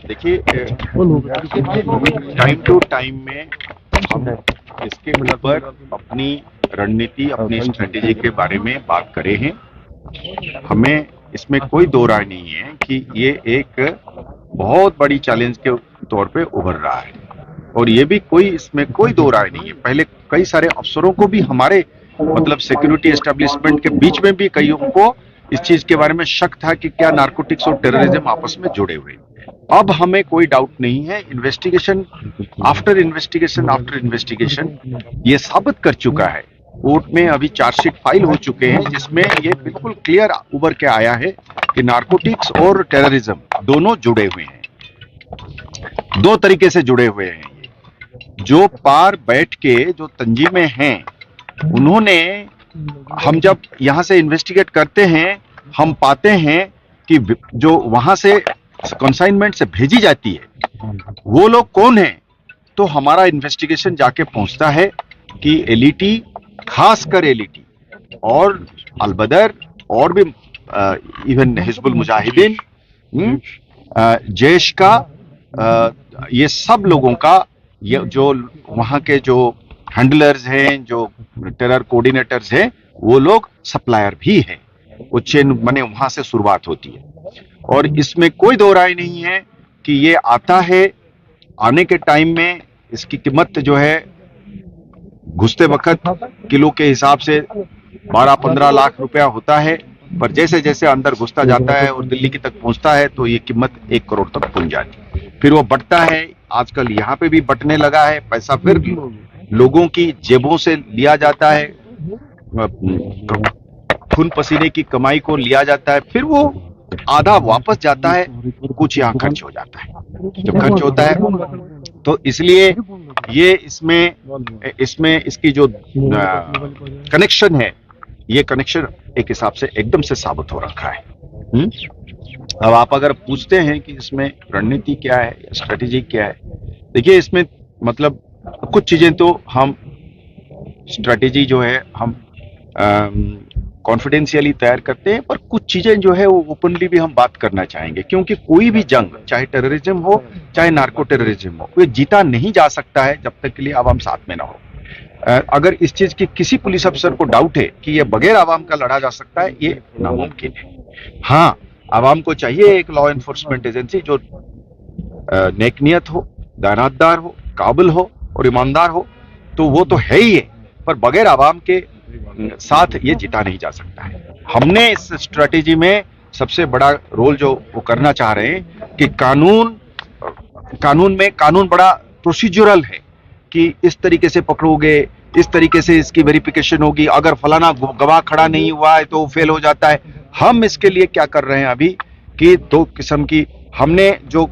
देखिए, time to time में हम इसके ऊपर अपनी रणनीति, अपनी स्ट्रेटेजी के बारे में बात करे हैं। हमें इसमें कोई दो राय नहीं है कि ये एक बहुत बड़ी चैलेंज के तौर पे उभर रहा है, और ये भी कोई इसमें कोई दो राय नहीं है। पहले कई सारे अफसरों को भी हमारे मतलब सिक्योरिटी एस्टेब्लिशमेंट के बीच में भी कईयों को इस चीज के बारे में शक था कि क्या नारकोटिक्स और टेररिज्म आपस में जुड़े हुए। अब हमें कोई डाउट नहीं है, इन्वेस्टिगेशन आफ्टर इन्वेस्टिगेशन ये साबित कर चुका है। कोर्ट में अभी चार्जशीट फाइल हो चुके हैं जिसमें ये बिल्कुल क्लियर उभर के आया है कि नारकोटिक्स और टेररिज्म दोनों जुड़े हुए हैं, दो तरीके से जुड़े हुए हैं। जो पार बैठ के जो तंजीमें हैं, उन्होंने, हम जब यहां से इन्वेस्टिगेट करते हैं, हम पाते हैं कि जो वहां से कंसाइनमेंट से भेजी जाती है वो लोग कौन हैं, तो हमारा इन्वेस्टिगेशन जाके पहुंचता है कि एलईटी, खासकर एलईटी और अलबदर और भी इवन हिजबुल मुजाहिदीन, जैश का, ये सब लोगों का, ये जो वहां के जो हैंडलर्स हैं, जो टेरर कोऑर्डिनेटर्स हैं, वो लोग सप्लायर भी हैं। वो चेन बने वहां से शुरुआत होती है, और इसमें कोई दो राय नहीं है कि ये आता है। आने के टाइम में इसकी कीमत जो है घुसते वक्त किलो के हिसाब से 12-15 लाख रुपया होता है, पर जैसे जैसे अंदर घुसता जाता है और दिल्ली की तक पहुंचता है तो ये कीमत 1 करोड़ तक पहुंच जाती है। फिर वो बढ़ता है, आजकल यहाँ पे भी बटने लगा है पैसा, फिर लोगों की जेबों से लिया जाता है, खून पसीने की कमाई को लिया जाता है, फिर वो आधा वापस जाता है, कुछ यहाँ खर्च हो जाता है। जब खर्च होता है तो इसलिए ये इसमें इसकी जो कनेक्शन है, ये कनेक्शन एक हिसाब से एकदम से साबित हो रखा है। अब आप अगर पूछते हैं कि इसमें रणनीति क्या है, स्ट्रेटेजी क्या है, देखिए इसमें मतलब कुछ चीजें तो हम स्ट्रेटेजी जो है हम कॉन्फिडेंशियली तैयार करते हैं, पर कुछ चीजें जो है वो ओपनली भी हम बात करना चाहेंगे, क्योंकि कोई भी जंग, चाहे टेररिज्म हो चाहे नार्को टेररिज्म हो, वो जीता नहीं जा सकता है जब तक के लिए आवाम साथ में ना हो। अगर इस चीज की किसी पुलिस अफसर को डाउट है कि ये बगैर आवाम का लड़ा जा सकता है, ये नामुमकिन है। हाँ, आवाम को चाहिए एक लॉ एनफोर्समेंट एजेंसी जो नेकनियत हो, दानातदार हो, काबिल हो और ईमानदार हो, तो वो तो है ही है, पर बगैर आवाम के साथ ये जीता नहीं जा सकता है। हमने इस स्ट्रेटेजी में सबसे बड़ा रोल जो वो करना चाह रहे हैं कि कानून बड़ा प्रोसीजरल है कि इस तरीके से पकड़ोगे, इस तरीके से इसकी वेरिफिकेशन होगी, अगर फलाना गवाह खड़ा नहीं हुआ है तो फेल हो जाता है। हम इसके लिए क्या कर रहे हैं अभी कि दो किस्म की, हमने जो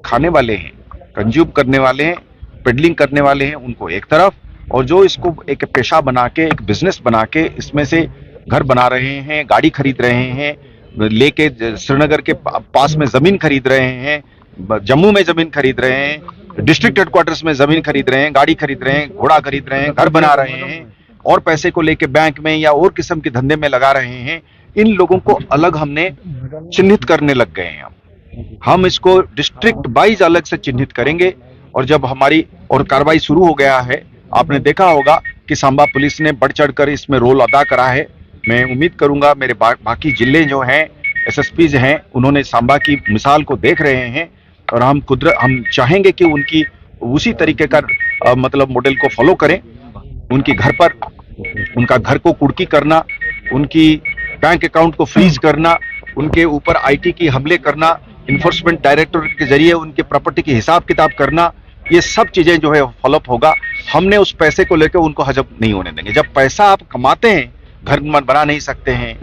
खाने वाले हैं, कंज्यूम करने वाले हैं, पेडलिंग करने वाले हैं, उनको एक तरफ, और जो इसको एक पेशा बना के, एक बिजनेस बना के इसमें से घर बना रहे हैं, गाड़ी खरीद रहे हैं, लेके श्रीनगर के पास में जमीन खरीद रहे हैं, जम्मू में जमीन खरीद रहे हैं, डिस्ट्रिक्ट हेडक्वार्टर्स में जमीन खरीद रहे हैं, गाड़ी खरीद रहे हैं, घोड़ा खरीद रहे हैं, घर बना रहे हैं, और पैसे को लेके बैंक में या और किस्म के धंधे में लगा रहे हैं। इन लोगों को अलग हमने चिन्हित करने लग गए हैं। हम इसको डिस्ट्रिक्ट वाइज अलग से चिन्हित करेंगे, और जब हमारी और कार्रवाई शुरू हो गया है, आपने देखा होगा कि सांबा पुलिस ने बढ़ चढ़कर इसमें रोल अदा करा है। मैं उम्मीद करूंगा मेरे बाकी जिले जो हैं, एसएसपीज हैं, उन्होंने सांबा की मिसाल को देख रहे हैं, और हम चाहेंगे कि उनकी उसी तरीके का मतलब मॉडल को फॉलो करें। उनकी घर पर, उनका घर को कुर्की करना, उनकी बैंक अकाउंट को फ्रीज करना, उनके ऊपर आईटी की हमले करना, इन्फोर्समेंट डायरेक्टोरेट के जरिए उनके प्रॉपर्टी की हिसाब किताब करना, ये सब चीजें जो है फॉलोअप होगा। हमने उस पैसे को लेकर उनको हजम नहीं होने देंगे। जब पैसा आप कमाते हैं, घर बना नहीं सकते हैं,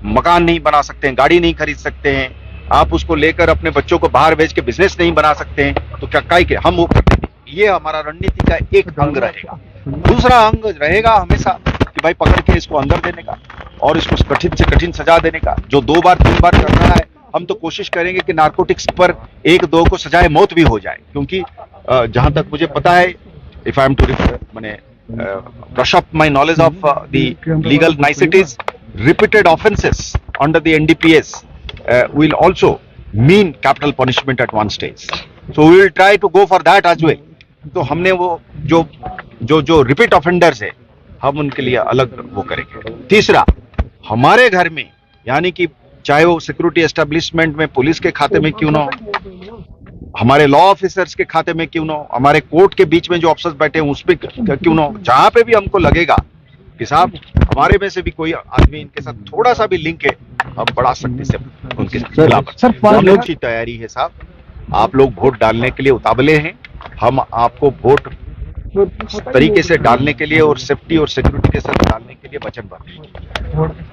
मकान नहीं बना सकते हैं, गाड़ी नहीं खरीद सकते हैं, आप उसको लेकर अपने बच्चों को बाहर भेज के बिजनेस नहीं बना सकते हैं, तो क्या काहे के हम वो कर देंगे। ये हमारा रणनीति का एक अंग रहेगा। दूसरा अंग रहेगा हमेशा कि भाई पकड़ के इसको अंदर देने का और इसको कठिन से कठिन सजा देने का। जो 2 बार 3 बार कर रहा है, हम तो कोशिश करेंगे कि नारकोटिक्स पर 1-2 को सजाए मौत भी हो जाए, क्योंकि जहां तक मुझे पता है, if I am to brush up my knowledge of the legal niceties, repeated offences under the NDPS will also mean capital punishment at one stage. So we will try to go for that as well. तो हमने वो जो repeat offenders है हम उनके लिए अलग वो करेंगे। तीसरा, हमारे घर में यानी कि चाहे वो सिक्योरिटी एस्टेब्लिशमेंट में पुलिस के खाते में क्यों ना हो, हमारे लॉ ऑफिसर्स के खाते में क्यों ना हो, हमारे कोर्ट के बीच में जो अफसर बैठे हैं उस पर क्यों ना हो, जहां पे भी हमको लगेगा कि साहब हमारे में से भी कोई आदमी इनके साथ थोड़ा सा भी लिंक है, हम बड़ा सख्ती से उनके खिलाफ। हम लोग की तैयारी है साहब, आप लोग वोट डालने के लिए उतावले हैं, हम आपको वोट तरीके से डालने के लिए और सेफ्टी और सिक्योरिटी के साथ डालने के लिए वचनबद्ध हैं।